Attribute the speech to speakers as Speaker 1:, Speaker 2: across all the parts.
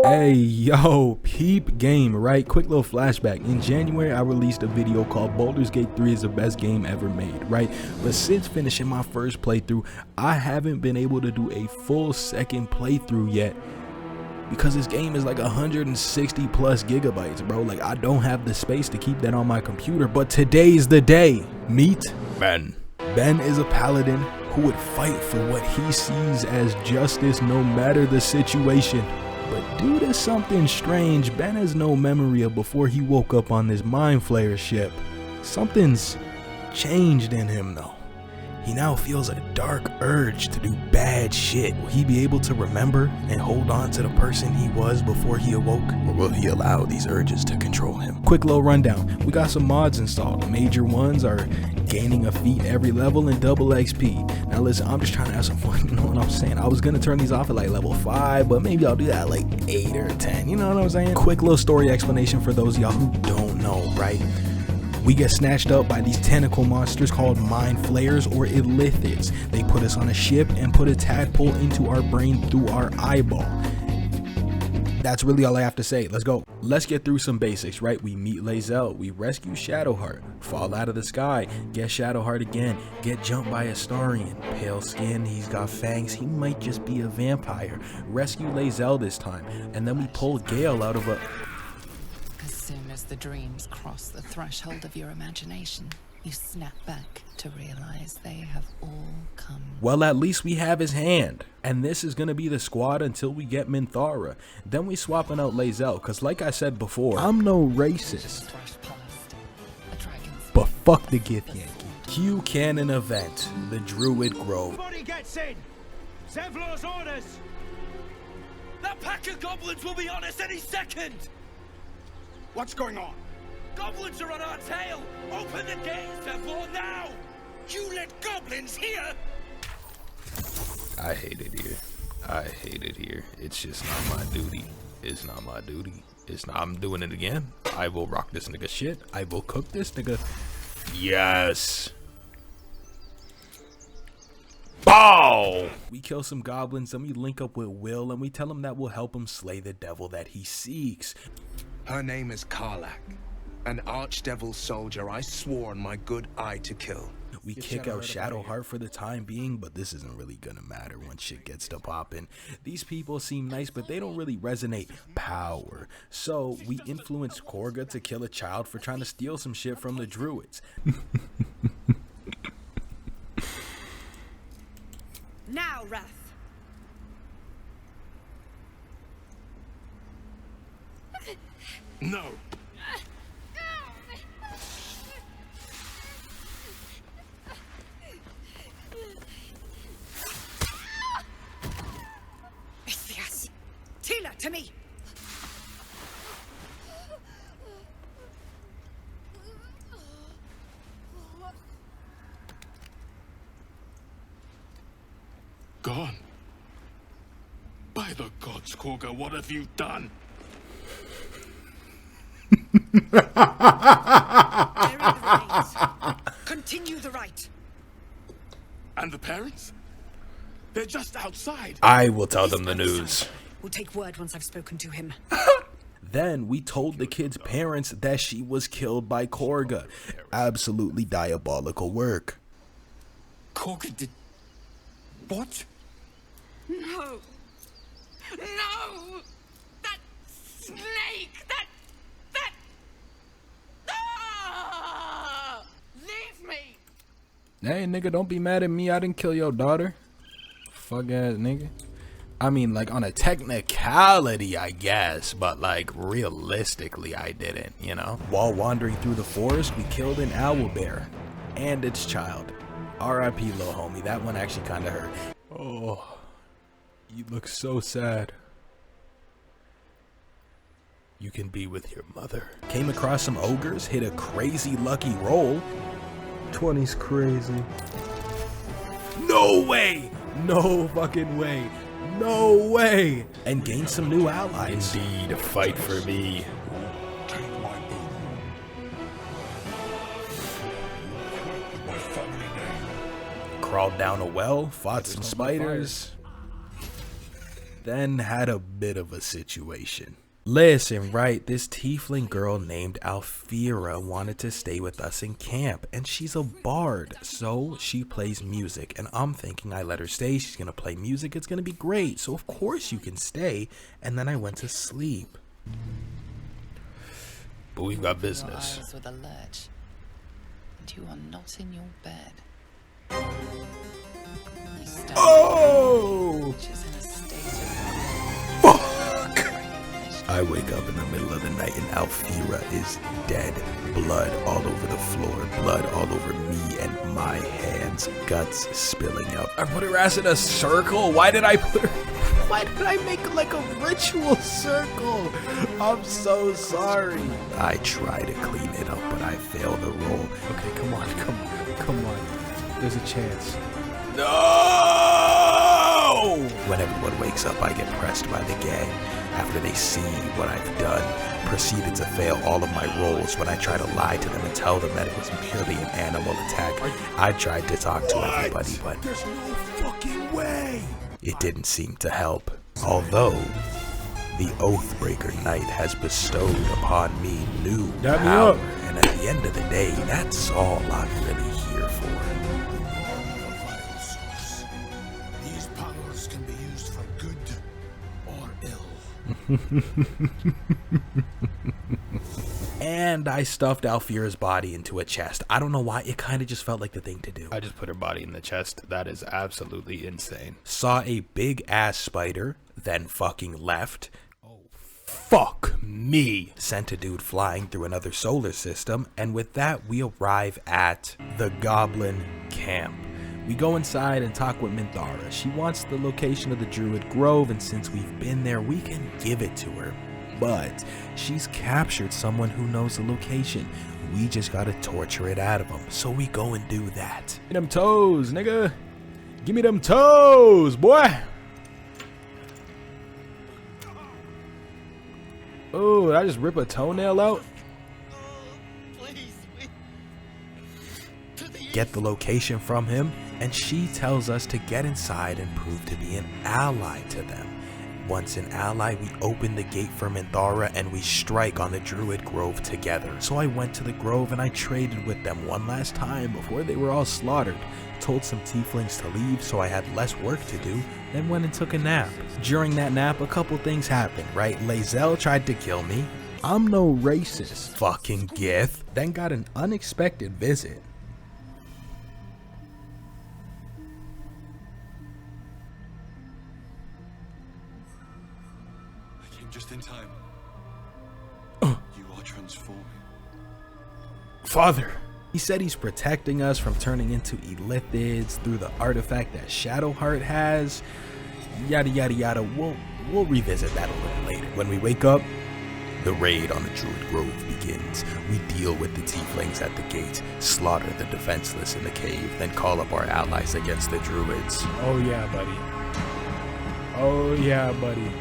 Speaker 1: Hey, yo, peep game, right? Quick little flashback. In January, I released a video called Baldur's Gate 3 is the best game ever made, right? But since finishing my first playthrough, I haven't been able to do a full second playthrough yet because this game is like 160 plus gigabytes, bro. Like, I don't have the space to keep that on my computer, but today's the day. Meet Ben. Ben is a paladin who would fight for what he sees as justice no matter the situation. But due to something strange, Ben has no memory of before he woke up on this Mind Flayer ship. Something's changed in him though. He now feels a dark urge to do bad shit. Will he be able to remember and hold on to the person he was before he awoke? Or will he allow these urges to control him? Quick little rundown. We got some mods installed. The major ones are gaining a feat every level and double XP. Now listen, I'm just trying to have some fun, you know what I'm saying? I was gonna turn these off at like level 5, but maybe I'll do that at like 8 or 10, you know what I'm saying? Quick little story explanation for those of y'all who don't know, right? We get snatched up by these tentacle monsters called Mind Flayers or Illithids. They put us on a ship and put a tadpole into our brain through our eyeball. That's really all I have to say. Let's go. Let's get through some basics, right? We meet Lae'zel, we rescue Shadowheart, fall out of the sky, get Shadowheart again, get jumped by Astarion, pale skin, he's got fangs, he might just be a vampire. Rescue Lae'zel this time, and then we pull Gale out of a...
Speaker 2: As soon as the dreams cross the threshold of your imagination, you snap back to realize they have all come.
Speaker 1: Well, at least we have his hand. And this is gonna be the squad until we get Minthara. Then we swapping out Lae'zel, cause like I said before, I'm no racist. But fuck the Githyanki. Q Canon event, the Druid Grove.
Speaker 3: Everybody gets in! Zevlor's orders!
Speaker 4: That pack of goblins will be on us any second!
Speaker 3: What's going on?
Speaker 4: Goblins are on our tail! Open the gates, Zevlor, now! You let goblins here?
Speaker 1: I hate it here. I hate it here. It's just not my duty. It's not my duty. It's not. I'm doing it again. I will rock this nigga shit. I will cook this nigga. Yes. Bow! We kill some goblins, then we link up with Will and we tell him that we'll help him slay the devil that he seeks.
Speaker 5: Her name is Karlach, an archdevil soldier I swore on my good eye to kill.
Speaker 1: We kick out Shadowheart for the time being, but this isn't really gonna matter when shit gets to popping. These people seem nice, but they don't really resonate power. So we influence Korga to kill a child for trying to steal some shit from the druids.
Speaker 6: Now, Wrath.
Speaker 4: No.
Speaker 6: Yes. Tila, to me.
Speaker 4: Gone. By the gods, Korga, what have you done?
Speaker 6: Bury the remains. Continue the rite.
Speaker 4: And the parents? They're just outside.
Speaker 1: I will tell them the news.
Speaker 6: We'll take word once I've spoken to him.
Speaker 1: Then we told the kid's parents that she was killed by Korga. Absolutely diabolical work.
Speaker 4: Korga did... what?
Speaker 2: No! No! That snake! That... Ah! Leave me!
Speaker 1: Hey nigga, don't be mad at me. I didn't kill your daughter. Fuck ass nigga. I mean, like, on a technicality, I guess, but like realistically I didn't, you know. While wandering through the forest, we killed an owlbear and its child. RIP little homie, that one actually kinda hurt. Oh, you look so sad. You can be with your mother. Came across some ogres, hit a crazy lucky roll. 20's crazy. No way! No fucking way. No way! And gained some new allies. Indeed, fight for me.
Speaker 4: Take my boon. My family name.
Speaker 1: Crawled down a well, fought some spiders. then had a bit of a situation. Listen, right, this tiefling girl named Alfira wanted to stay with us in camp, and she's a bard, so she plays music, and I'm thinking I let her stay, she's gonna play music, it's gonna be great, so of course you can stay, and then I went to sleep. But we've got business.
Speaker 2: Your eyes with a lurch, and you are not in your bed. You stand
Speaker 1: Oh!
Speaker 2: which is in a state
Speaker 1: Fuck! I wake up in the middle of the night and Alfira is dead. Blood all over the floor, blood all over me and my hands, guts spilling out. I put her ass in a circle? Why did I make like a ritual circle? I'm so sorry. I try to clean it up, but I fail the roll. Okay, come on. There's a chance. No! When everyone wakes up, I get pressed by the gang. After they see what I've done, proceeded to fail all of my rolls when I try to lie to them and tell them that it was merely an animal attack. I tried to talk to everybody, but there's no fucking way. It didn't seem to help. Although the Oathbreaker Knight has bestowed upon me new power, and at the end of the day, that's all I'm really here for.
Speaker 3: These powers can be used for good or ill.
Speaker 1: And I stuffed Alfira's body into a chest. I don't know why, it kind of just felt like the thing to do.
Speaker 7: I just put her body in the chest. That is absolutely insane.
Speaker 1: Saw a big ass spider, then fucking left. Oh, fuck me. Sent a dude flying through another solar system, and with that we arrive at the Goblin Camp. We go inside and talk with Minthara. She wants the location of the Druid Grove, and since we've been there, we can give it to her. But she's captured someone who knows the location. We just gotta torture it out of them. So we go and do that. Give me them toes, nigga. Give me them toes, boy. Oh, did I just rip a toenail out? Get the location from him, and she tells us to get inside and prove to be an ally to them. Once an ally, we open the gate for Minthara and we strike on the Druid Grove together. So I went to the Grove and I traded with them one last time before they were all slaughtered. Told some tieflings to leave so I had less work to do, then went and took a nap. During that nap, a couple things happened, right? Lae'zel tried to kill me. I'm no racist. Fucking Gith. Then got an unexpected visit.
Speaker 3: Just in time. You are transforming.
Speaker 1: Father. He said he's protecting us from turning into Illithids through the artifact that Shadowheart has. Yada yada yada. We'll revisit that a little later. When we wake up, the raid on the Druid Grove begins. We deal with the tieflings at the gate, slaughter the defenseless in the cave, then call up our allies against the druids.
Speaker 7: Oh yeah, buddy. Oh yeah, buddy.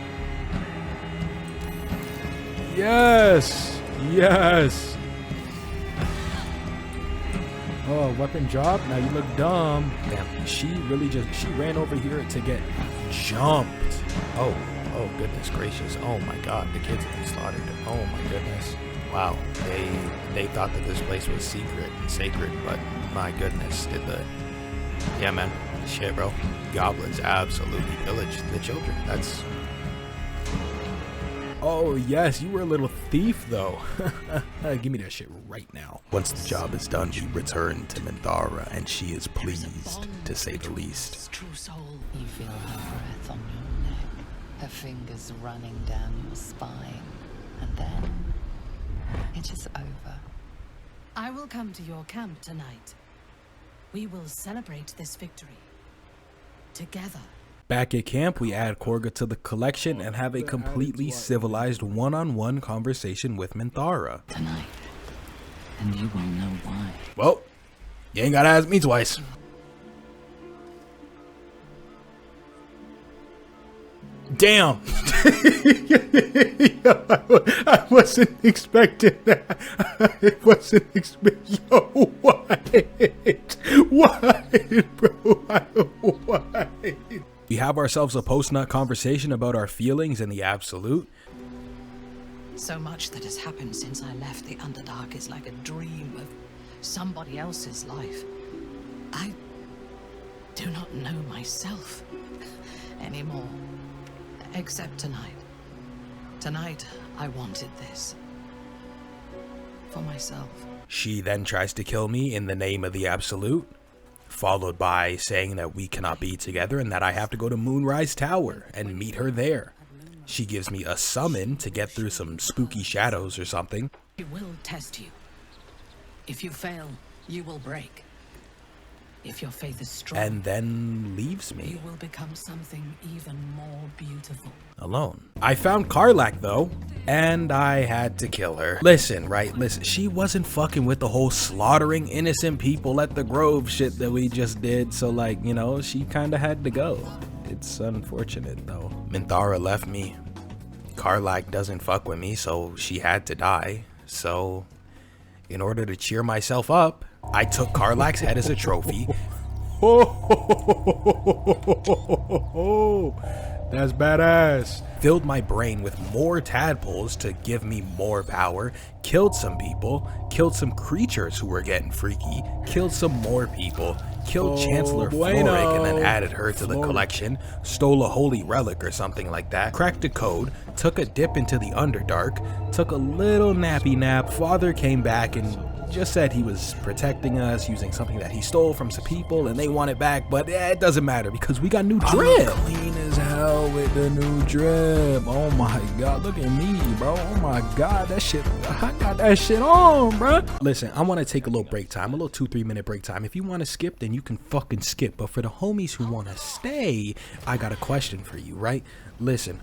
Speaker 7: Yes! Yes! Oh, weapon drop? Now you look dumb.
Speaker 1: Damn, she ran over here to get jumped.
Speaker 7: Oh goodness gracious. Oh my god, the kids have been slaughtered. Oh my goodness. Wow, they thought that this place was secret and sacred, but my goodness, yeah man, shit bro. Goblins absolutely pillaged the children. That's...
Speaker 1: Oh yes, you were a little thief though. Give me that shit right now. Once the job is done, we return to Minthara and she is pleased, to say the least.
Speaker 2: true soul. You feel her breath on your neck, her fingers running down your spine, and then it is over.
Speaker 6: I will come to your camp tonight. We will celebrate this victory together.
Speaker 1: Back at camp, we add Korga to the collection and have a completely civilized one-on-one conversation with Minthara.
Speaker 2: Tonight, and you will know why.
Speaker 1: Well, you ain't gotta ask me twice. Damn! I wasn't expecting that. I wasn't expecting. Yo, what? What, bro? What? We have ourselves a post-nut conversation about our feelings and the absolute.
Speaker 6: So much that has happened since I left the Underdark is like a dream of somebody else's life. I do not know myself anymore, except tonight. Tonight, I wanted this for myself.
Speaker 7: She then tries to kill me in the name of the absolute, followed by saying that we cannot be together and that I have to go to Moonrise Tower and meet her there. She gives me a summon to get through some spooky shadows or something.
Speaker 6: She will test you. If you fail, you will break. If your faith is strong,
Speaker 7: And then leaves
Speaker 6: you
Speaker 7: me
Speaker 6: will become something even more beautiful.
Speaker 7: alone.
Speaker 1: I found Karlach though.
Speaker 7: And I had to kill her. Listen, she wasn't fucking with the whole slaughtering innocent people at the Grove shit that we just did, so like, you know, she kinda had to go. It's unfortunate though. Minthara left me. Karlach doesn't fuck with me, so she had to die. So, in order to cheer myself up, I took Karlach's head as a trophy.
Speaker 1: That's badass.
Speaker 7: Filled my brain with more tadpoles to give me more power, killed some people, killed some creatures who were getting freaky, killed some more people, killed Chancellor Floric and then added her to the collection, stole a holy relic or something like that, cracked a code, took a dip into the Underdark, took a little nappy nap. Father came back and just said he was protecting us using something that he stole from some people and they want it back, but it doesn't matter because we got new drip.
Speaker 1: I'm clean as hell with the new drip. Oh my god, look at me, bro. Oh my god, that shit, I got that shit on, bro. Listen, I want to take a little break time, a little 2-3 minute break time. If you want to skip, then you can fucking skip, but for the homies who want to stay, I got a question for you, right? Listen,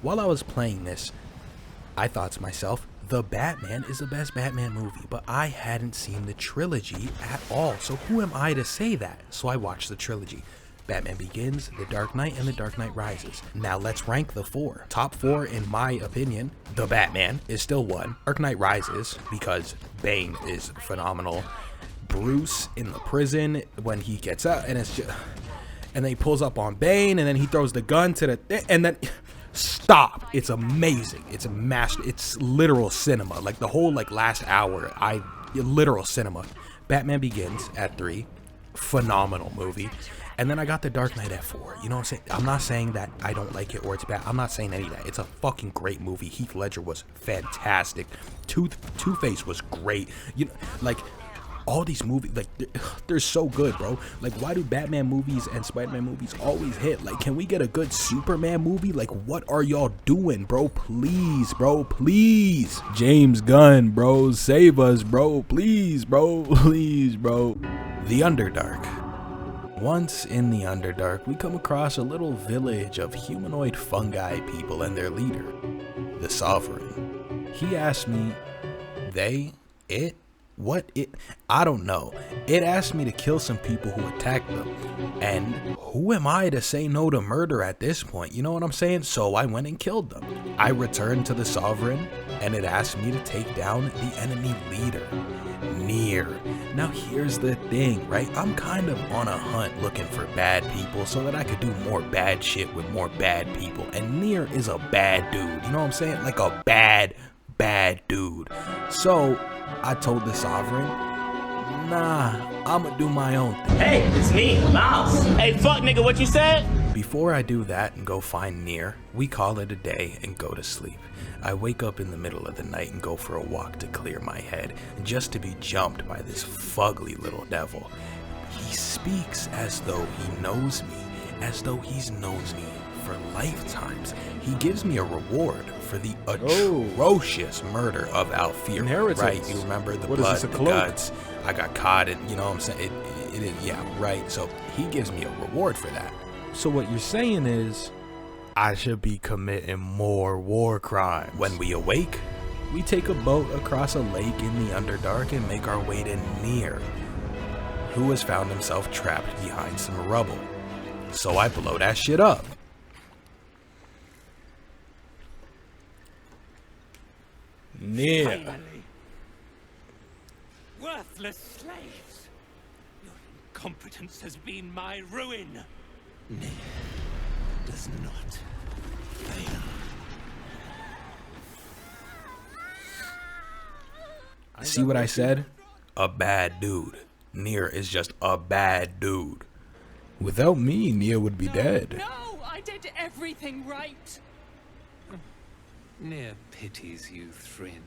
Speaker 1: while I was playing this, I thought to myself, The Batman is the best Batman movie, but I hadn't seen the trilogy at all, so who am I to say that? So I watched the trilogy. Batman Begins, The Dark Knight, and The Dark Knight Rises. Now let's rank the 4. Top 4, in my opinion, The Batman is still 1. Dark Knight Rises, because Bane is phenomenal. Bruce in the prison when he gets out, and it's just, and then he pulls up on Bane, and then he throws the gun to the, and then, stop. It's amazing. It's a master. It's literal cinema. Like the whole like last hour, literal cinema. Batman Begins at 3, phenomenal movie. And then I got The Dark Knight at 4. You know what I'm saying? I'm not saying that I don't like it or it's bad. I'm not saying any of that. It's a fucking great movie. Heath Ledger was fantastic. Two-Face was great. You know, like all these movies, like they're so good, bro. Like, why do Batman movies and Spider-Man movies always hit? Like, can we get a good Superman movie? Like, what are y'all doing, bro? Please, bro, please. James Gunn, bro, save us, bro. Please, bro, please, bro. The Underdark. Once in the Underdark, we come across a little village of humanoid fungi people and their leader, the Sovereign. He asked me, I don't know. It asked me to kill some people who attacked them. And who am I to say no to murder at this point? You know what I'm saying? So I went and killed them. I returned to the Sovereign, and it asked me to take down the enemy leader, Nier. Now here's the thing, right? I'm kind of on a hunt looking for bad people so that I could do more bad shit with more bad people. And Nier is a bad dude. You know what I'm saying? Like a bad dude. So I told the Sovereign, nah, I'ma do my own thing.
Speaker 8: Hey, it's me, Mouse. Hey, fuck nigga, what you said?
Speaker 7: Before I do that and go find Nier, we call it a day and go to sleep. I wake up in the middle of the night and go for a walk to clear my head, just to be jumped by this fugly little devil. He speaks as though he knows me, as though he's known me for lifetimes. He gives me a reward for the atrocious murder of Alfir.
Speaker 1: Inheritance.
Speaker 7: Right, you remember the
Speaker 1: What
Speaker 7: blood,
Speaker 1: is this, a
Speaker 7: the
Speaker 1: cloak?
Speaker 7: guts. I got caught and you know what I'm saying? It is, yeah, right. So he gives me a reward for that.
Speaker 1: So what you're saying is, I should be committing more war crimes.
Speaker 7: When we awake,
Speaker 1: We take a boat across a lake in the Underdark and make our way to Nier,
Speaker 7: who has found himself trapped behind some rubble. So I blow that shit up.
Speaker 1: Nier.
Speaker 4: Finally. Worthless slaves. Your incompetence has been my ruin.
Speaker 3: does not fail.
Speaker 1: See what I said?
Speaker 7: A bad dude. Nier is just a bad dude.
Speaker 1: Without me, Nier would be dead.
Speaker 9: No, I did everything right.
Speaker 10: Nier pities you, Thryn.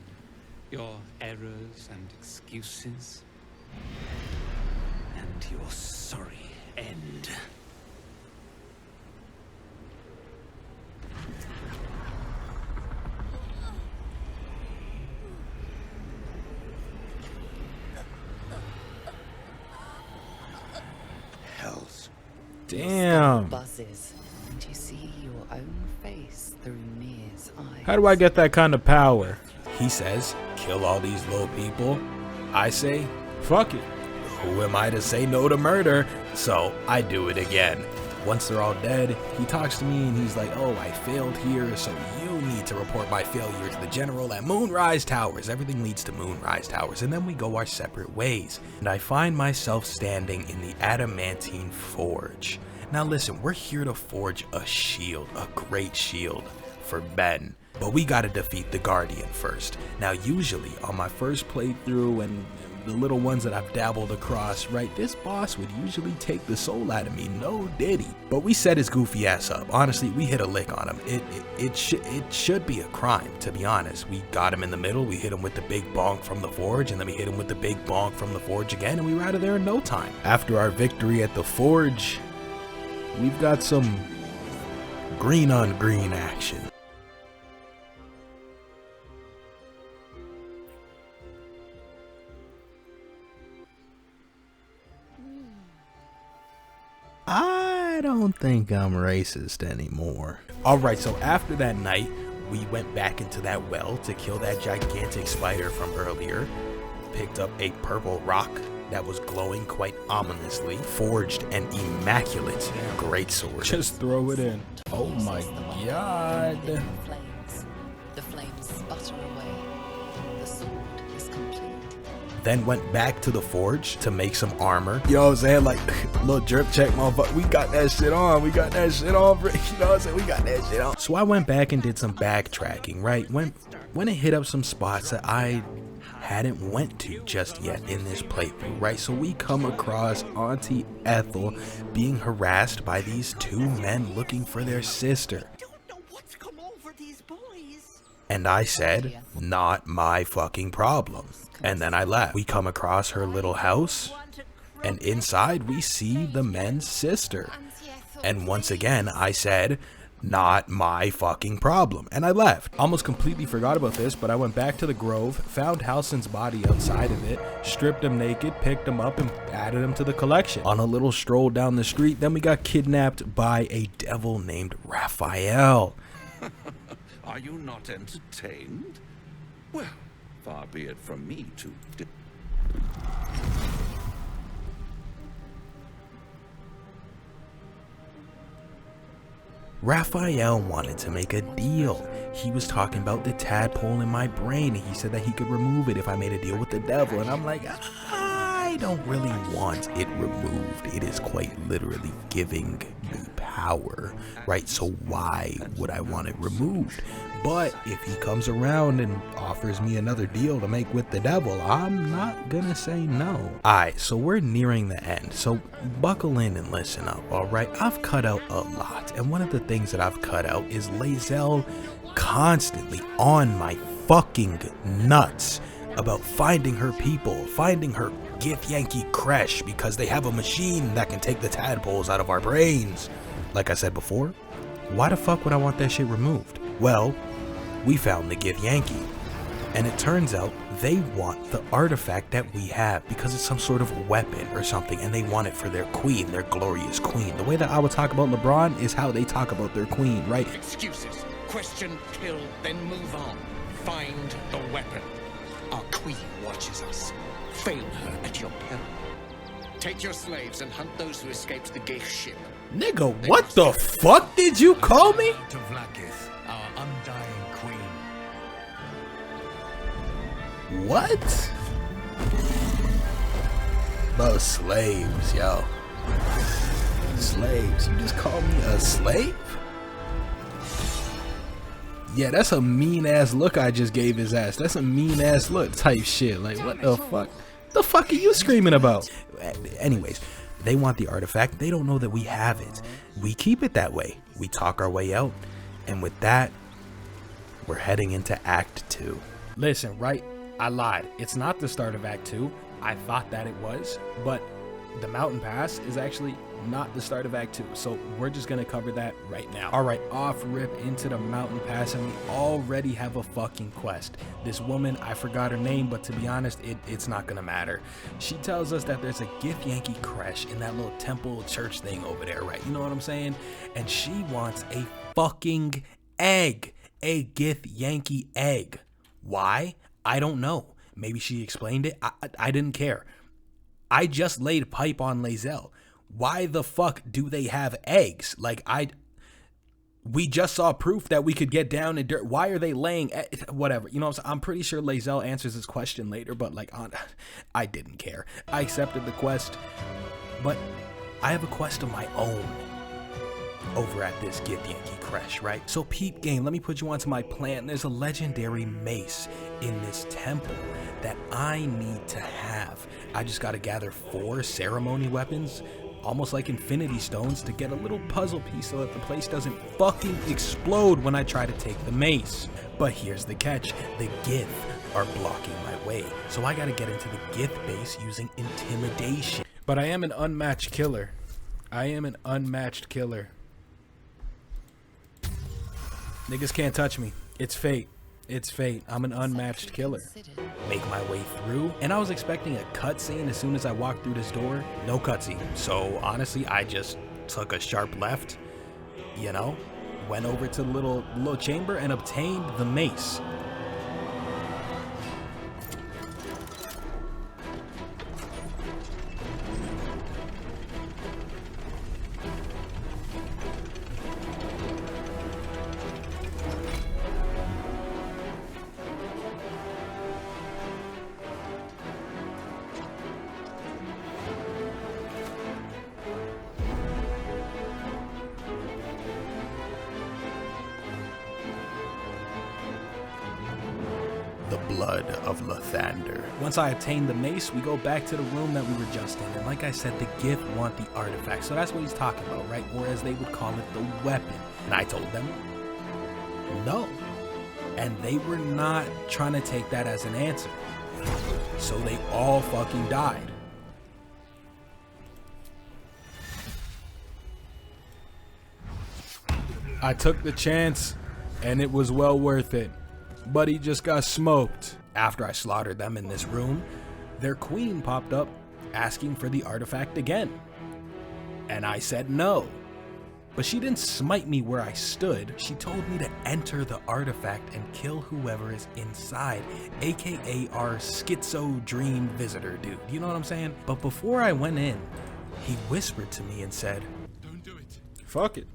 Speaker 10: Your errors and excuses. And your sorry end.
Speaker 3: Hells.
Speaker 1: Damn.
Speaker 2: Buzzes, and you see your own face through Nier's eyes.
Speaker 1: How do I get that kind of power?
Speaker 7: He says, kill all these little people. I say,
Speaker 1: Fuck it.
Speaker 7: who am I to say no to murder? So I do it again. Once they're all dead, he talks to me and he's like, oh, I failed here, so you need to report my failure to the general at Moonrise Towers. Everything leads to Moonrise Towers, and then we go our separate ways. And I find myself standing in the adamantine forge. Now listen, we're here to forge a shield, a great shield for Ben. But we gotta defeat the Guardian first. Now usually on my first playthrough and the little ones that I've dabbled across, right, this boss would usually take the soul out of me, no diddy. But we set his goofy ass up. Honestly, we hit a lick on him. It should be a crime, to be honest. We got him in the middle, we hit him with the big bonk from the forge, and then we hit him with the big bonk from the forge again, and we were out of there in no time. After our victory at the forge, we've got some green on green action. I don't think I'm racist anymore. Alright, so after that night, we went back into that well to kill that gigantic spider from earlier. Picked up a purple rock that was glowing quite ominously. Forged an immaculate greatsword.
Speaker 1: Just throw it in. Oh my god.
Speaker 2: The flames sputter away. The sword is complete.
Speaker 7: Then went back to the forge to make some armor. You know what I'm saying? Like, little jerk check, motherfucker. We got that shit on. We got that shit on. You know what I'm saying? We got that shit on. So I went back and did some backtracking, right? Went and hit up some spots that I hadn't went to just yet in this playthrough, right? So we come across Auntie Ethel being harassed by these two men looking for their sister. And I said, not my fucking problem. And then I left. We come across her little house, and inside we see the men's sister. And once again, I said, not my fucking problem. And I left.
Speaker 1: Almost completely forgot about this, but I went back to the grove, found Halsin's body outside of it, stripped him naked, picked him up, and added him to the collection. On a little stroll down the street, then we got kidnapped by a devil named Raphael.
Speaker 3: Are you not entertained? Well, far be it from me to...
Speaker 7: Raphael wanted to make a deal. He was talking about the tadpole in my brain, and he said that he could remove it if I made a deal with the devil. And I'm like, I don't really want it removed. It is quite literally giving me power, right? So why would I want it removed? But if he comes around and offers me another deal to make with the devil, I'm not gonna say no. Alright, so we're nearing the end, so buckle in and listen up, alright? I've cut out a lot, and one of the things that I've cut out is Lae'zel constantly on my fucking nuts about finding her people, finding her Githyanki CRECHE, because they have a machine that can take the tadpoles out of our brains. Like I said before, why the fuck would I want that shit removed? Well, we found the Githyanki, and it turns out they want the artifact that we have because it's some sort of weapon or something, and they want it for their queen, their glorious queen. The way that I would talk about LeBron is how they talk about their queen, right?
Speaker 5: Excuses. Question, kill, then move on. Find the weapon. Our queen watches us. Fail her at your peril. Take your slaves and hunt those who escaped the Gith ship.
Speaker 7: Nigga, what the fuck did you call me?
Speaker 3: To Vlaakith, our undying queen.
Speaker 7: What? The slaves, yo. Slaves, you just called me a slave?
Speaker 1: Yeah, that's a mean ass look I just gave his ass. That's a mean ass look type shit. Like, what the fuck? The fuck are you screaming about? Anyways, they want the artifact. They don't know that we have it. We keep it that way. We talk our way out. And with that, we're heading into Act 2. Listen, right? I lied. It's not the start of Act 2. I thought that it was, but the mountain pass is actually not the start of Act 2. So we're just gonna cover that right now. All right, off rip into the mountain pass, and we already have a fucking quest. This woman, I forgot her name, but to be honest, it's not gonna matter. She tells us that there's a Githyanki creche in that little temple church thing over there, right? You know what I'm saying? And she wants a fucking egg, a Githyanki egg. Why? I don't know. Maybe she explained it. I didn't care. I just laid pipe on Lae'zel. Why the fuck do they have eggs? Like, we just saw proof that we could get down in dirt. Why are they laying whatever? You know what I'm saying? I'm pretty sure Lae'zel answers this question later, but like, I didn't care. I accepted the quest, but I have a quest of my own over at this Githyanki creche, right? So peep game, let me put you onto my plan. There's a legendary mace in this temple that I need to have. I just got to gather 4 ceremony weapons, almost like infinity stones, to get a little puzzle piece so that the place doesn't fucking explode when I try to take the mace. But here's the catch, the Gith are blocking my way, so I gotta get into the Gith base using intimidation. But I am an unmatched killer. I am an unmatched killer. Niggas can't touch me. It's fate. It's fate. I'm an unmatched killer. Make my way through, and I was expecting a cutscene as soon as I walked through this door. No cutscene. So honestly, I just took a sharp left, you know, went over to the little chamber and obtained the mace. The blood of Lathander. Once I obtained the mace, we go back to the room that we were just in, and like I said, the Gith want the artifact, so that's what he's talking about, right? Or as they would call it, the weapon. And I told them no, and they were not trying to take that as an answer, so they all fucking died. I took the chance, and it was well worth it. But he just got smoked. After I slaughtered them in this room, their queen popped up asking for the artifact again. And I said no. But she didn't smite me where I stood. She told me to enter the artifact and kill whoever is inside, aka our schizo dream visitor dude. You know what I'm saying? But before I went in, he whispered to me and said, "Don't do it." Fuck it.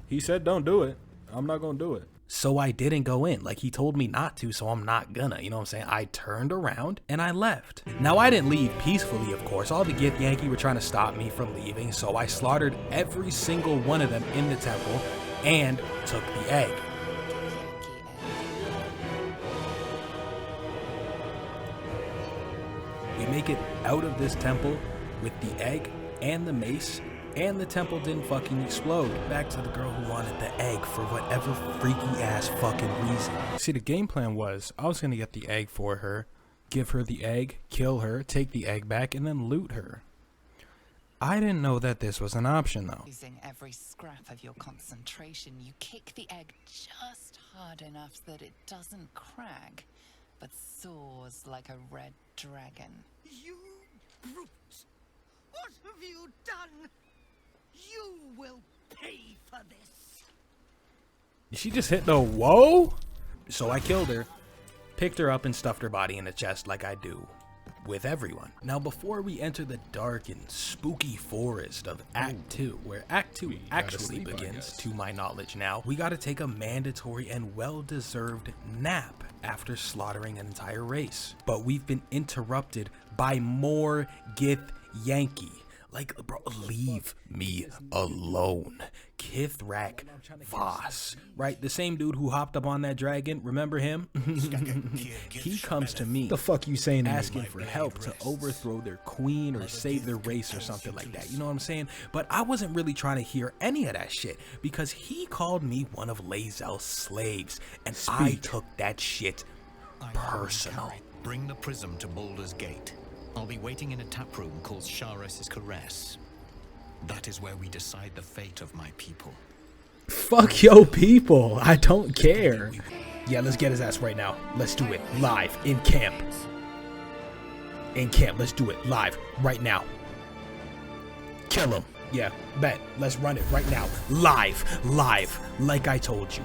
Speaker 1: He said don't do it. I'm not gonna do it. So I didn't go in. Like, he told me not to, so I'm not gonna, you know what I'm saying? I turned around and I left. Now, I didn't leave peacefully, of course. All the Githyanki were trying to stop me from leaving, so I slaughtered every single one of them in the temple and took the egg. We make it out of this temple with the egg and the mace, and the temple didn't fucking explode. Back to the girl who wanted the egg for whatever freaky ass fucking reason. See, the game plan was, I was gonna get the egg for her, give her the egg, kill her, take the egg back, and then loot her. I didn't know that this was an option though.
Speaker 2: Using every scrap of your concentration, you kick the egg just hard enough that it doesn't crack, but soars like a red dragon.
Speaker 11: You brute! What have you done? You will pay for this.
Speaker 1: She just hit the whoa? So I killed her, picked her up and stuffed her body in a chest like I do with everyone. Now before we enter the dark and spooky forest of Act 2, where Act 2 actually begins, to my knowledge now, we gotta take a mandatory and well-deserved nap after slaughtering an entire race. But we've been interrupted by more Githyanki. Like, bro, leave me alone. Kithrak Voss, right? The same dude who hopped up on that dragon. Remember him? He comes to me. The fuck you saying? Asking for help to overthrow their queen or save their race or something like that. You know what I'm saying? But I wasn't really trying to hear any of that shit because he called me one of Lae'zel's slaves, and I took that shit personal.
Speaker 5: Bring the prism to Baldur's Gate. I'll be waiting in a tap room called Sharis's Caress. That is where we decide the fate of my people.
Speaker 1: Fuck yo people. I don't care. Yeah, let's get his ass right now. Let's do it live in camp. In camp, let's do it live right now. Kill him. Yeah, bet. Let's run it right now. Live, like I told you.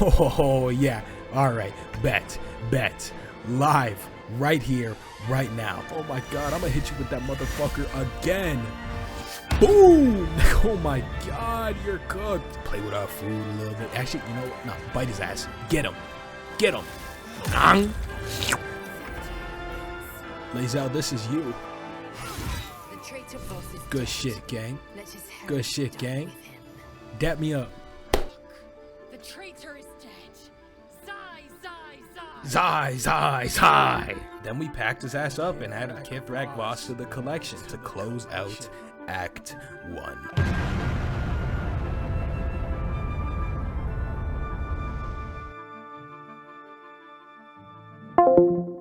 Speaker 1: Oh yeah. All right, bet. Live, right here, right now. Oh my God, I'm gonna hit you with that motherfucker again. Boom! Oh my God, you're cooked. Play with our food a little bit. Actually, you know what? No, bite his ass. Get him. Lae'zel, this is you. Good shit, gang. Good shit, gang. Dap me up.
Speaker 9: The traitor is dead.
Speaker 1: Zai. Then we packed his ass up and added Kithrak Voss to the collection to close out Act 1.